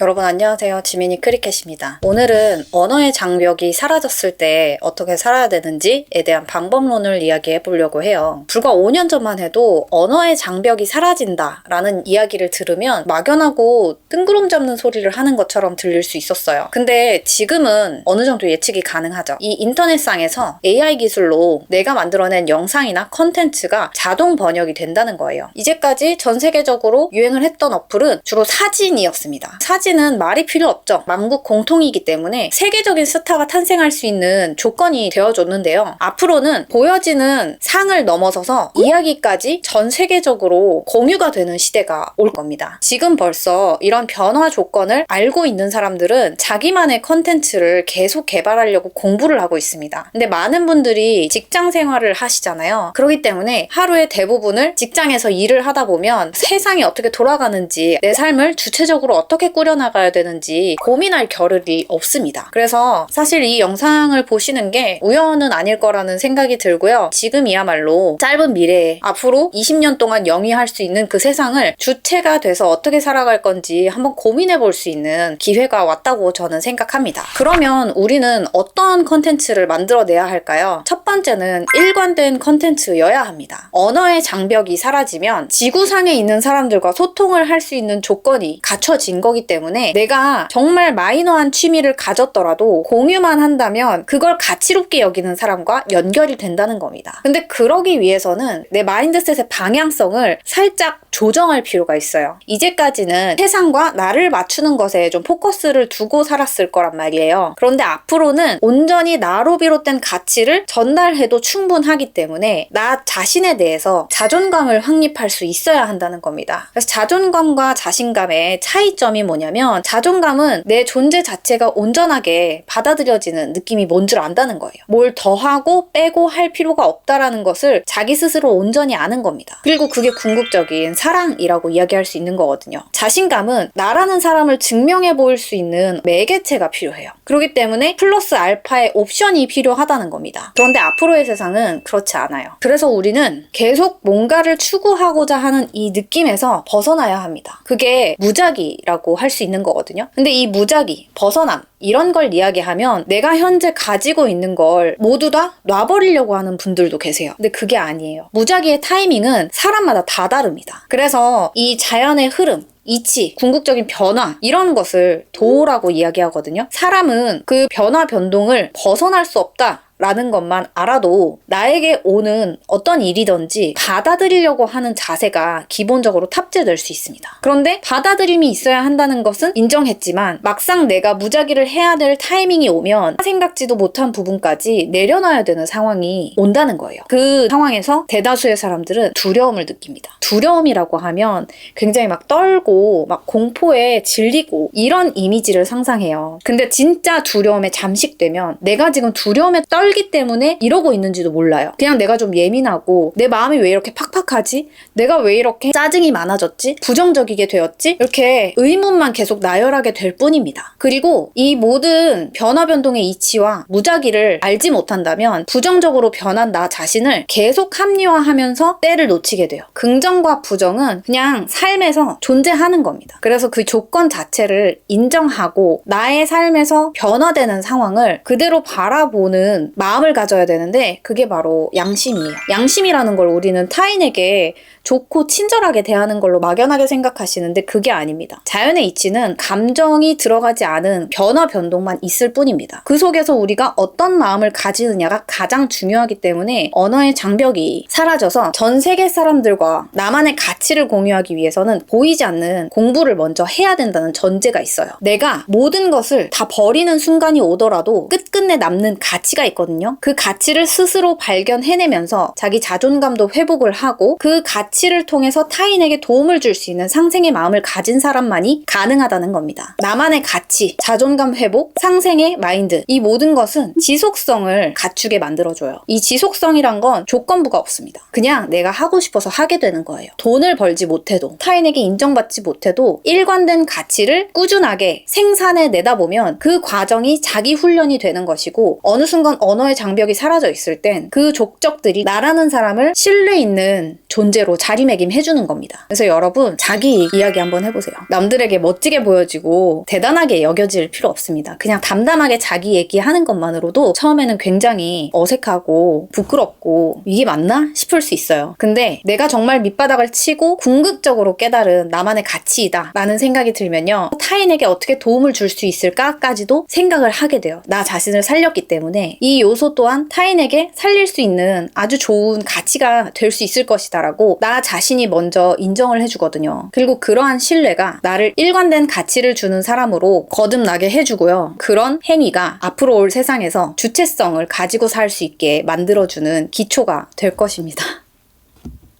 여러분 안녕하세요. 지미니 크리켓입니다. 오늘은 언어의 장벽이 사라졌을 때 어떻게 살아야 되는지에 대한 방법론을 이야기해 보려고 해요. 불과 5년 전만 해도 언어의 장벽이 사라진다 라는 이야기를 들으면 막연하고 뜬구름 잡는 소리를 하는 것처럼 들릴 수 있었어요. 근데 지금은 어느 정도 예측이 가능하죠. 이 인터넷상에서 AI 기술로 내가 만들어낸 영상이나 컨텐츠가 자동 번역이 된다는 거예요. 이제까지 전 세계적으로 유행을 했던 어플은 주로 사진이었습니다. 사진은 말이 필요 없죠. 만국 공통이기 때문에 세계적인 스타가 탄생할 수 있는 조건이 되어줬는데요. 앞으로는 보여지는 상을 넘어서서 이야기까지 전 세계적으로 공유가 되는 시대가 올 겁니다. 지금 벌써 이런 변화 조건을 알고 있는 사람들은 자기만의 컨텐츠를 계속 개발하려고 공부를 하고 있습니다. 근데 많은 분들이 직장 생활을 하시잖아요. 그렇기 때문에 하루의 대부분을 직장에서 일을 하다 보면 세상이 어떻게 돌아가는지, 내 삶을 주체적으로 어떻게 꾸려나가야 되는지 고민할 겨를이 없습니다. 그래서 사실 이 영상을 보시는 게 우연은 아닐 거라는 생각이 들고요. 지금이야말로 짧은 미래에 앞으로 20년 동안 영위할 수 있는 그 세상을 주체가 돼서 어떻게 살아갈 건지 한번 고민해 볼 수 있는 기회가 왔다고 저는 생각합니다. 그러면 우리는 어떤 컨텐츠를 만들어내야 할까요? 첫 번째는 일관된 컨텐츠여야 합니다. 언어의 장벽이 사라지면 지구상에 있는 사람들과 소통을 할 수 있는 조건이 갖춰진 거기 때문에 내가 정말 마이너한 취미를 가졌더라도 공유만 한다면 그걸 가치롭게 여기는 사람과 연결이 된다는 겁니다. 근데 그러기 위해서는 내 마인드셋의 방향성을 살짝 조정할 필요가 있어요. 이제까지는 세상과 나를 맞추는 것에 좀 포커스를 두고 살았을 거란 말이에요. 그런데 앞으로는 온전히 나로 비롯된 가치를 전달해도 충분하기 때문에 나 자신에 대해서 자존감을 확립할 수 있어야 한다는 겁니다. 그래서 자존감과 자신감의 차이점이 뭐냐면, 자존감은 내 존재 자체가 온전하게 받아들여지는 느낌이 뭔 줄 안다는 거예요. 뭘 더하고 빼고 할 필요가 없다라는 것을 자기 스스로 온전히 아는 겁니다. 그리고 그게 궁극적인 사랑이라고 이야기할 수 있는 거거든요. 자신감은 나라는 사람을 증명해 보일 수 있는 매개체가 필요해요. 그렇기 때문에 플러스 알파의 옵션이 필요하다는 겁니다. 그런데 앞으로의 세상은 그렇지 않아요. 그래서 우리는 계속 뭔가를 추구하고자 하는 이 느낌에서 벗어나야 합니다. 그게 무작위라고 할 수 있는 거거든요. 근데 이 무작위, 벗어남, 이런 걸 이야기하면 내가 현재 가지고 있는 걸 모두 다 놔버리려고 하는 분들도 계세요. 근데 그게 아니에요. 무작위의 타이밍은 사람마다 다 다릅니다. 그래서 이 자연의 흐름, 이치, 궁극적인 변화, 이런 것을 도라고 이야기하거든요. 사람은 그 변화 변동을 벗어날 수 없다 라는 것만 알아도 나에게 오는 어떤 일이든지 받아들이려고 하는 자세가 기본적으로 탑재될 수 있습니다. 그런데 받아들임이 있어야 한다는 것은 인정했지만 막상 내가 무작위를 해야 될 타이밍이 오면 생각지도 못한 부분까지 내려놔야 되는 상황이 온다는 거예요. 그 상황에서 대다수의 사람들은 두려움을 느낍니다. 두려움이라고 하면 굉장히 막 떨고 막 공포에 질리고 이런 이미지를 상상해요. 근데 진짜 두려움에 잠식되면 내가 지금 두려움에 떨기 때문에 이러고 있는지도 몰라요. 그냥 내가 좀 예민하고 내 마음이 왜 이렇게 팍팍하지? 내가 왜 이렇게 짜증이 많아졌지? 부정적이게 되었지? 이렇게 의문만 계속 나열하게 될 뿐입니다. 그리고 이 모든 변화 변동의 이치와 무작위를 알지 못한다면 부정적으로 변한 나 자신을 계속 합리화하면서 때를 놓치게 돼요. 긍정과 부정은 그냥 삶에서 존재하는 겁니다. 그래서 그 조건 자체를 인정하고 나의 삶에서 변화되는 상황을 그대로 바라보는 마음을 가져야 되는데, 그게 바로 양심이에요. 양심이라는 걸 우리는 타인에게 좋고 친절하게 대하는 걸로 막연하게 생각하시는데 그게 아닙니다. 자연의 이치는 감정이 들어가지 않은 변화 변동만 있을 뿐입니다. 그 속에서 우리가 어떤 마음을 가지느냐가 가장 중요하기 때문에 언어의 장벽이 사라져서 전 세계 사람들과 나만의 가치를 공유하기 위해서는 보이지 않는 공부를 먼저 해야 된다는 전제가 있어요. 내가 모든 것을 다 버리는 순간이 오더라도 끝끝내 남는 가치가 있거든요. 그 가치를 스스로 발견해내면서 자기 자존감도 회복을 하고 그 가치를 통해서 타인에게 도움을 줄 수 있는 상생의 마음을 가진 사람만이 가능하다는 겁니다. 나만의 가치, 자존감 회복, 상생의 마인드, 이 모든 것은 지속성을 갖추게 만들어줘요. 이 지속성이란 건 조건부가 없습니다. 그냥 내가 하고 싶어서 하게 되는 거예요. 돈을 벌지 못해도, 타인에게 인정받지 못해도 일관된 가치를 꾸준하게 생산해 내다 보면 그 과정이 자기 훈련이 되는 것이고, 어느 순간 언어의 장벽이 사라져 있을 땐 그 족적들이 나라는 사람을 신뢰 있는 존재로 자리매김해주는 겁니다. 그래서 여러분, 자기 이야기 한번 해보세요. 남들에게 멋지게 보여지고 대단하게 여겨질 필요 없습니다. 그냥 담담하게 자기 얘기하는 것만으로도 처음에는 굉장히 어색하고 부끄럽고 이게 맞나 싶을 수 있어요. 근데 내가 정말 밑바닥을 치고 궁극적으로 깨달은 나만의 가치이다 라는 생각이 들면요, 타인에게 어떻게 도움을 줄 수 있을까까지도 생각을 하게 돼요. 나 자신을 살렸기 때문에 이 요소 또한 타인에게 살릴 수 있는 아주 좋은 가치가 될 수 있을 것이다 라고 나 자신이 먼저 인정을 해주거든요. 그리고 그러한 신뢰가 나를 일관된 가치를 주는 사람으로 거듭나게 해주고요. 그런 행위가 앞으로 올 세상에서 주체성을 가지고 살 수 있게 만들어주는 기초가 될 것입니다.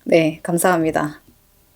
네, 감사합니다.